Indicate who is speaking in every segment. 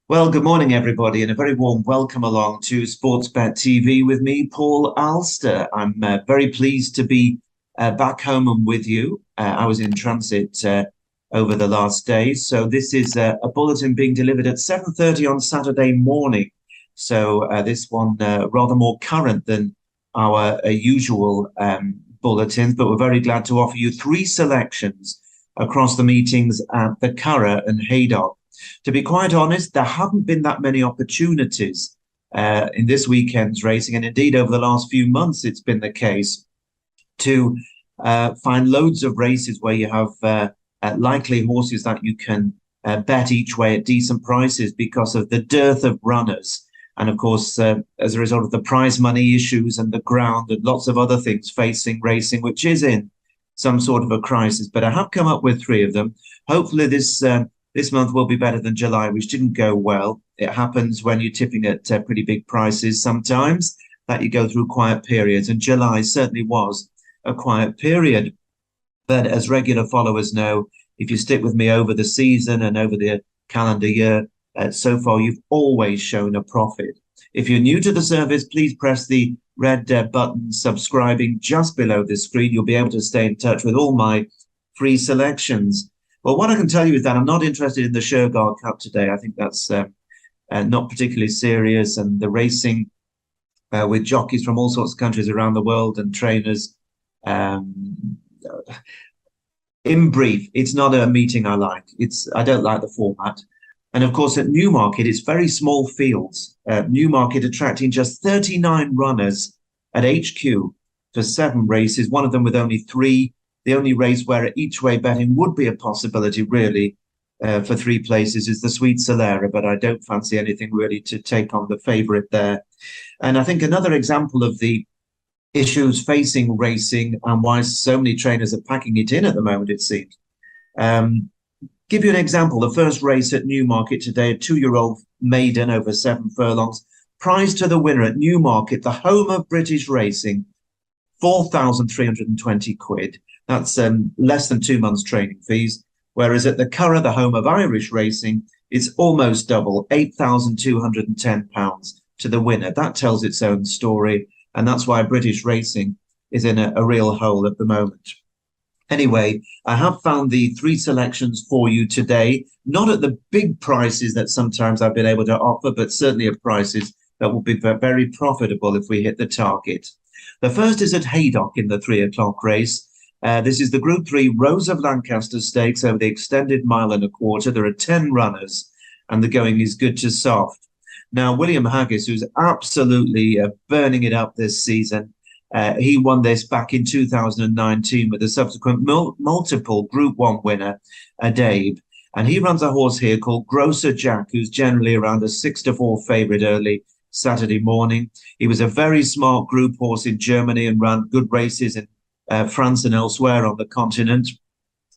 Speaker 1: Well, good morning, everybody, and a very warm welcome along to Sportsbet TV with me, Paul Alster. I'm very pleased to be back home and with you. I was in transit over the last days, so this is a bulletin being delivered at 7:30 on Saturday morning. So this one rather more current than our usual bulletins, but we're very glad to offer you three selections across the meetings at the Curragh and Haydock. To be quite honest, there haven't been that many opportunities in this weekend's racing, and indeed over the last few months it's been the case to find loads of races where you have likely horses that you can bet each way at decent prices because of the dearth of runners. And of course, as a result of the prize money issues and the ground and lots of other things facing racing, which is in some sort of a crisis. But I have come up with three of them. Hopefully this month will be better than July, which didn't go well. It happens when you're tipping at pretty big prices sometimes that you go through quiet periods, and July certainly was a quiet period. But as regular followers know, if you stick with me over the season and over the calendar year, so far you've always shown a profit. If you're new to the service, please press the red button subscribing just below the screen. You'll be able to stay in touch with all my free selections. Well, what I can tell you is that I'm not interested in the Showgirl Cup today. I think that's not particularly serious. And the racing with jockeys from all sorts of countries around the world and trainers. In brief, it's not a meeting I like. I don't like the format. And of course, at Newmarket, it's very small fields. Newmarket attracting just 39 runners at HQ for 7 races, one of them with only 3. The only race where each way betting would be a possibility, really, for 3 places is the Sweet Solera, but I don't fancy anything really to take on the favourite there. And I think another example of the issues facing racing and why so many trainers are packing it in at the moment, it seems. Give you an example. The first race at Newmarket today, a 2-year-old maiden over 7 furlongs, prize to the winner at Newmarket, the home of British racing, 4,320 quid. That's less than 2 months' training fees. Whereas at the Curragh, the home of Irish racing, it's almost double, £8,210 to the winner. That tells its own story. And that's why British racing is in a real hole at the moment. Anyway, I have found the 3 selections for you today, not at the big prices that sometimes I've been able to offer, but certainly at prices that will be very profitable if we hit the target. The first is at Haydock in the 3 o'clock race. This is the Group 3 Rose of Lancaster Stakes over the extended 1.25 miles. There are 10 runners, and the going is good to soft. Now, William Haggis, who's absolutely burning it up this season, he won this back in 2019 with a subsequent multiple Group 1 winner, Adabe. And he runs a horse here called Grocer Jack, who's generally around a 6-4 favourite early Saturday morning. He was a very smart group horse in Germany and ran good races in France and elsewhere on the continent.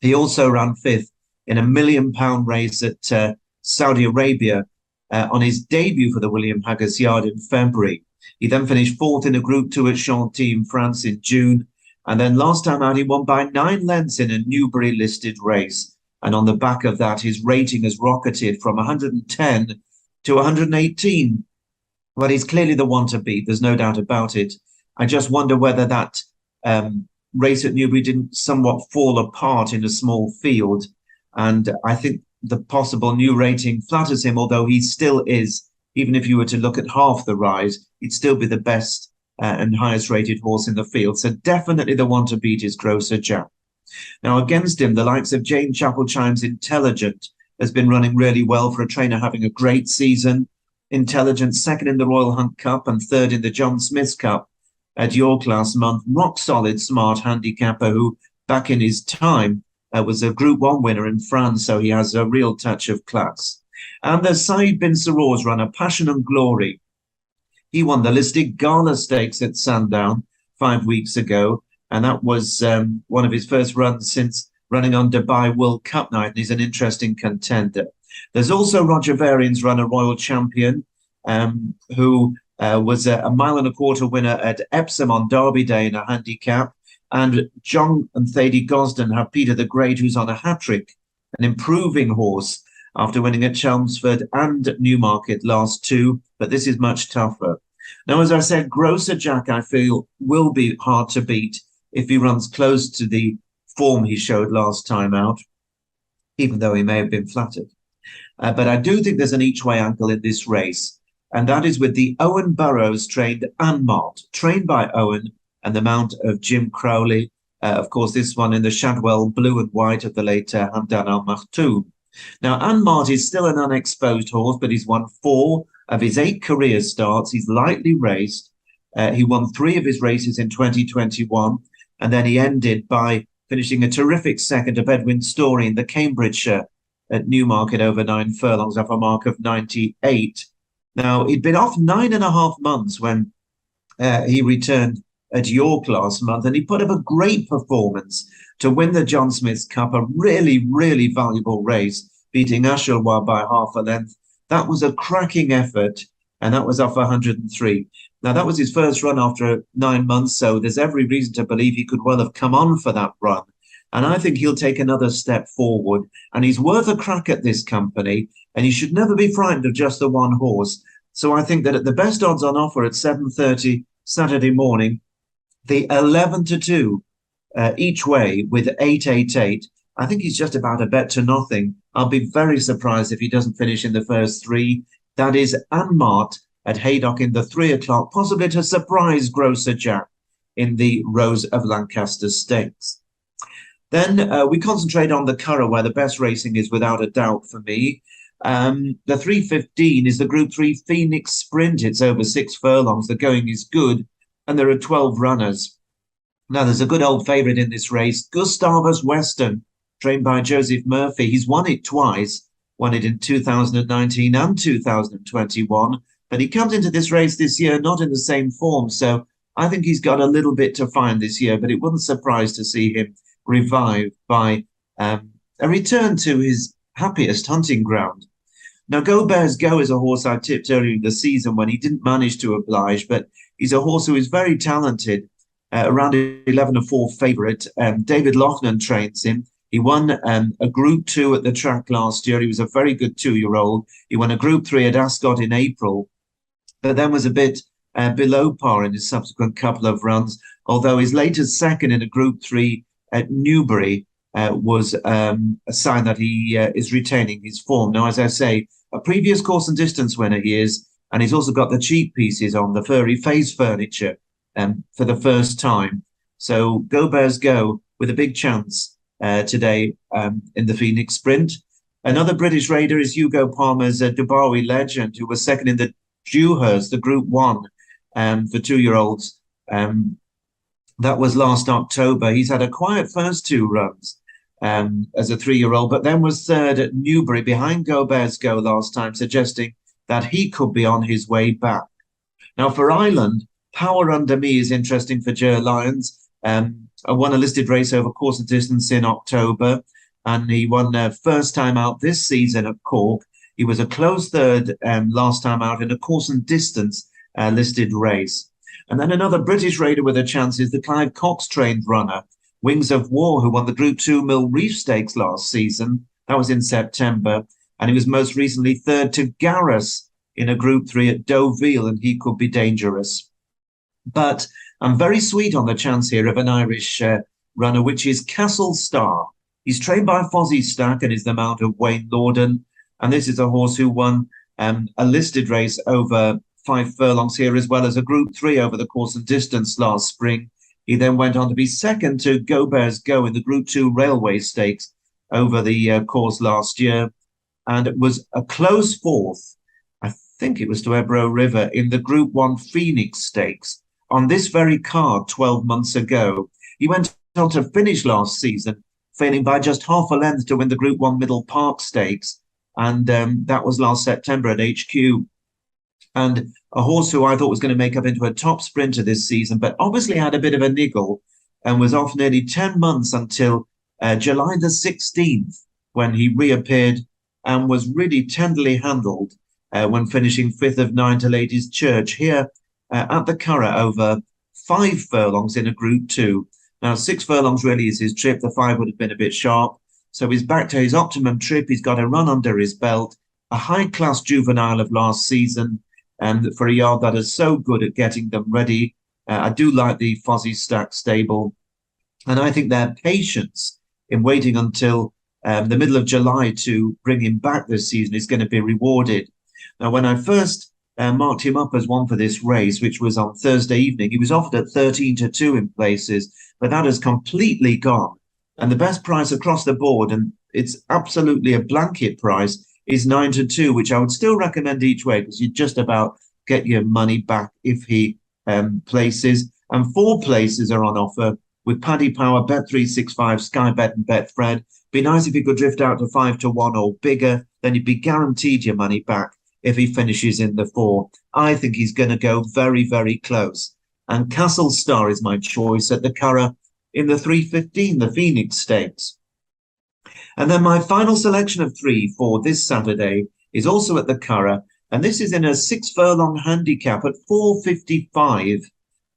Speaker 1: He also ran 5th in a £1 million race at Saudi Arabia on his debut for the William Haggis yard in February. He then finished 4th in a Group 2 at Chantilly in France in June. And then last time out, he won by 9 lengths in a Newbury listed race. And on the back of that, his rating has rocketed from 110 to 118. Well, he's clearly the one to beat. There's no doubt about it. I just wonder whether that race at Newbury didn't somewhat fall apart in a small field. And I think the possible new rating flatters him, although he still is, even if you were to look at half the rise, he'd still be the best and highest rated horse in the field. So definitely the one to beat is Grocer Jack. Now, against him, the likes of Jane Chapel-Chimes Intelligent has been running really well for a trainer having a great season. Intelligent, 2nd in the Royal Hunt Cup and 3rd in the John Smith's Cup at York last month. Rock solid, smart handicapper who, back in his time, was a Group 1 winner in France, so he has a real touch of class. And there's Saeed bin Sarour's runner, Passion and Glory. He won the listed Gala Stakes at Sandown 5 weeks ago, and that was one of his first runs since running on Dubai World Cup night, and he's an interesting contender. There's also Roger Varian's runner, Royal Champion, who was a 1.25 miles winner at Epsom on Derby Day in a handicap. And John and Thady Gosden have Peter the Great, who's on a hat-trick, an improving horse. after winning at Chelmsford and Newmarket last two, but this is much tougher. Now, as I said, Grocer Jack, I feel, will be hard to beat if he runs close to the form he showed last time out, even though he may have been flattered. But I do think there's an each-way angle in this race, and that is with the Owen Burrows trained Anmart, trained by Owen, and the mount of Jim Crowley. Of course, this one in the Shadwell blue and white of the late Hamdan Al Maktoum. Now, Anmart is still an unexposed horse, but he's won 4 of his 8 career starts. He's lightly raced. He won 3 of his races in 2021, and then he ended by finishing a terrific second to Bedwin Story in the Cambridgeshire at Newmarket over 9 furlongs off a mark of 98. Now, he'd been off 9.5 months when he returned at York last month, and he put up a great performance to win the John Smith's Cup, a really, really valuable race, beating Ashelwa by half a length. That was a cracking effort, and that was off 103. Now, that was his first run after 9 months, so there's every reason to believe he could well have come on for that run. And I think he'll take another step forward, and he's worth a crack at this company, and he should never be frightened of just the one horse. So I think that at the best odds on offer at 7:30 Saturday morning, the 11-2 each way with 888, I think he's just about a bet to nothing. I'll be very surprised if he doesn't finish in the first 3. That is Anmart at Haydock in the 3 o'clock, possibly to surprise Grocer Jack in the Rose of Lancaster Stakes. Then we concentrate on the Curragh, where the best racing is without a doubt for me. The 3:15 is the Group 3 Phoenix Sprint. It's over 6 furlongs. The going is good, and there are 12 runners. Now, there's a good old favourite in this race, Gustavus Western, trained by Joseph Murphy. He's won it twice, won it in 2019 and 2021, but he comes into this race this year not in the same form, so I think he's got a little bit to find this year, but it wouldn't surprise to see him revived by a return to his happiest hunting ground. Now, Go Bears Go is a horse I tipped earlier in the season when he didn't manage to oblige, but he's a horse who is very talented, around 11-4 favourite. David Loughnan trains him. He won a Group 2 at the track last year. He was a very good 2-year-old. He won a Group 3 at Ascot in April, but then was a bit below par in his subsequent couple of runs, although his latest second in a Group 3 at Newbury was a sign that he is retaining his form. Now, as I say, a previous course and distance winner he is, and he's also got the cheek pieces on the furry face furniture for the first time. So Go Bears Go with a big chance today in the Phoenix Sprint. Another British raider is Hugo Palmer's Dubawi Legend, who was second in the Dewhurst, the Group 1 for 2-year-olds. That was last October. He's had a quiet first 2 runs as a 3-year-old, but then was third at Newbury behind Go Bears Go last time, suggesting that he could be on his way back. Now, for Ireland, Power Under Me is interesting for Ger Lyons. Won a listed race over course and distance in October, and he won first time out this season at Cork. He was a close third last time out in a course and distance listed race. And then another British raider with a chance is the Clive Cox trained runner, Wings of War, who won the Group 2 Mill Reef Stakes last season. That was in September. And he was most recently third to Garris in a Group 3 at Deauville, and he could be dangerous. But I'm very sweet on the chance here of an Irish runner, which is Castle Star. He's trained by Fozzie Stack and is the mount of Wayne Lorden. And this is a horse who won a listed race over 5 furlongs here, as well as a Group 3 over the course and distance last spring. He then went on to be second to Go Bears Go in the Group 2 Railway Stakes over the course last year. And it was a close fourth, I think it was to Ebro River, in the Group 1 Phoenix Stakes on this very card 12 months ago. He went on to finish last season, failing by just half a length to win the Group 1 Middle Park Stakes. And that was last September at HQ. And a horse who I thought was going to make up into a top sprinter this season, but obviously had a bit of a niggle and was off nearly 10 months until July the 16th, when he reappeared and was really tenderly handled when finishing 5th of 9 to Ladies' Church here at the Curragh over 5 furlongs in a Group 2. Now, 6 furlongs really is his trip. The 5 would have been a bit sharp. So he's back to his optimum trip. He's got a run under his belt, a high-class juvenile of last season, and for a yard that is so good at getting them ready. I do like the Fozzie Stack stable, and I think their patience in waiting until the middle of July to bring him back this season is going to be rewarded. Now, when I first marked him up as one for this race, which was on Thursday evening, he was offered at 13-2 in places, but that has completely gone. And the best price across the board, and it's absolutely a blanket price, is 9-2, which I would still recommend each way because you just about get your money back if he places. And 4 places are on offer with Paddy Power, Bet365, Sky Bet and Betfred. Be nice if you could drift out to 5-1 or bigger, then you'd be guaranteed your money back if he finishes in the 4. I think he's going to go very, very close. And Castle Star is my choice at the Curragh in the 3:15, the Phoenix Stakes. And then my final selection of 3 for this Saturday is also at the Curragh, and this is in a 6-furlong handicap at 4:55.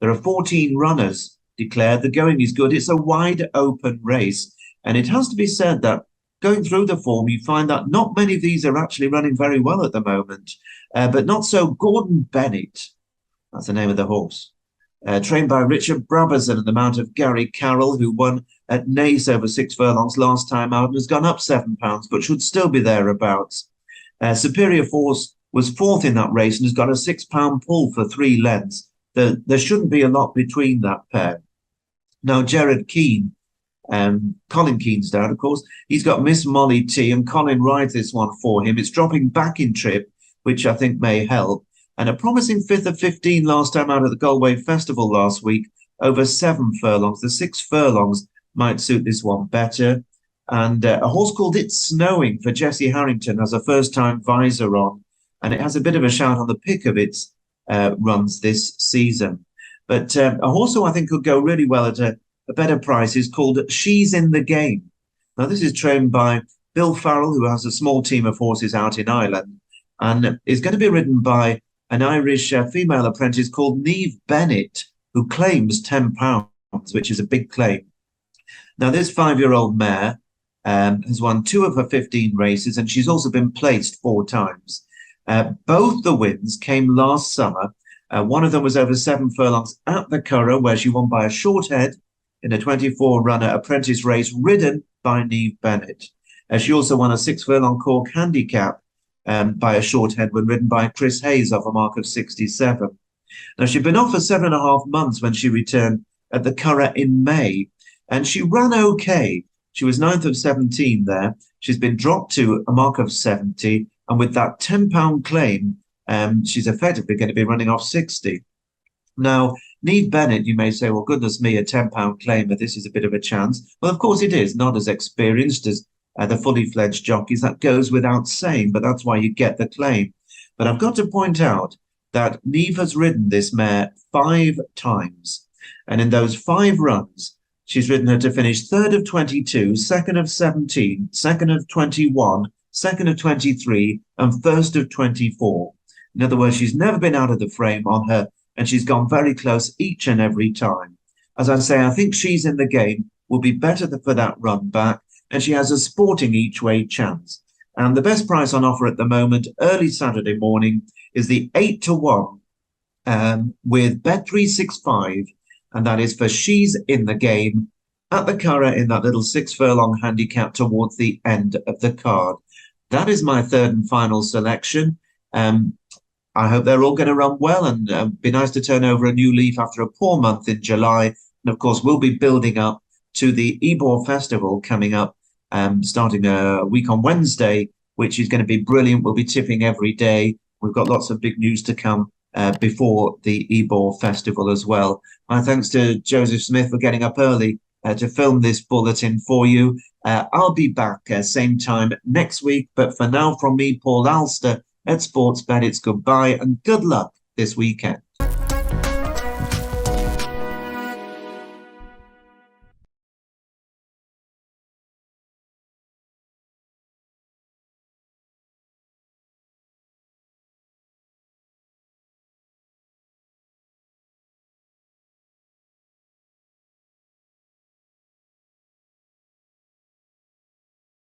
Speaker 1: There are 14 runners declared. The going is good. It's a wide open race, and it has to be said that going through the form, you find that not many of these are actually running very well at the moment, but not so Gordon Bennett. That's the name of the horse. Trained by Richard Brabazon and the mount of Gary Carroll, who won at Naas over 6 furlongs last time out and has gone up £7, but should still be thereabouts. Superior Force was 4th in that race and has got a £6 pull for 3 lengths. There shouldn't be a lot between that pair. Now, Jared Keane, Colin Keane's dad, of course, he's got Miss Molly T, and Colin rides this one for him. It's dropping back in trip, which I think may help. And a promising 5th of 15 last time out at the Galway Festival last week, over 7 furlongs. The 6 furlongs might suit this one better. And a horse called It's Snowing for Jesse Harrington has a first-time visor on, and it has a bit of a shout on the pick of its runs this season. But a horse who I think could go really well at a better price is called She's in the Game. Now, this is trained by Bill Farrell, who has a small team of horses out in Ireland, and is going to be ridden by an Irish female apprentice called Niamh Bennett, who claims £10, which is a big claim. Now, this 5-year-old mare has won 2 of her 15 races, and she's also been placed 4 times. Both the wins came last summer. One of them was over 7 furlongs at the Curragh, where she won by a short head in a 24-runner apprentice race ridden by Niamh Bennett. She also won a 6-furlong Cork handicap by a short head when ridden by Chris Hayes off a mark of 67. Now, she'd been off for 7.5 months when she returned at the Curragh in May, and she ran okay. She was 9th of 17 there. She's been dropped to a mark of 70, and with that £10 claim, she's effectively going to be running off 60. Now, Niamh Bennett, you may say, well, goodness me, a £10 claim, but this is a bit of a chance. Well, of course it is, not as experienced as the fully fledged jockeys. That goes without saying, but that's why you get the claim. But I've got to point out that Niamh has ridden this mare 5 times. And in those 5 runs, she's ridden her to finish 3rd of 22, 2nd of 17, 2nd of 21, 2nd of 23, and 1st of 24. In other words, she's never been out of the frame on her, and she's gone very close each and every time. As I say, I think She's in the Game will be better for that run back, and she has a sporting each-way chance. And the best price on offer at the moment, early Saturday morning, is the 8-1 with Bet365, and that is for She's in the Game at the Curragh in that little 6-furlong handicap towards the end of the card. That is my 3rd and final selection. I hope they're all going to run well, and be nice to turn over a new leaf after a poor month in July. And of course, we'll be building up to the Ebor Festival coming up, starting a week on Wednesday, which is going to be brilliant. We'll be tipping every day. We've got lots of big news to come before the Ebor Festival as well. My thanks to Joseph Smith for getting up early to film this bulletin for you. I'll be back same time next week. But for now, from me, Paul Alster at Sportsbet, it's goodbye and good luck this weekend.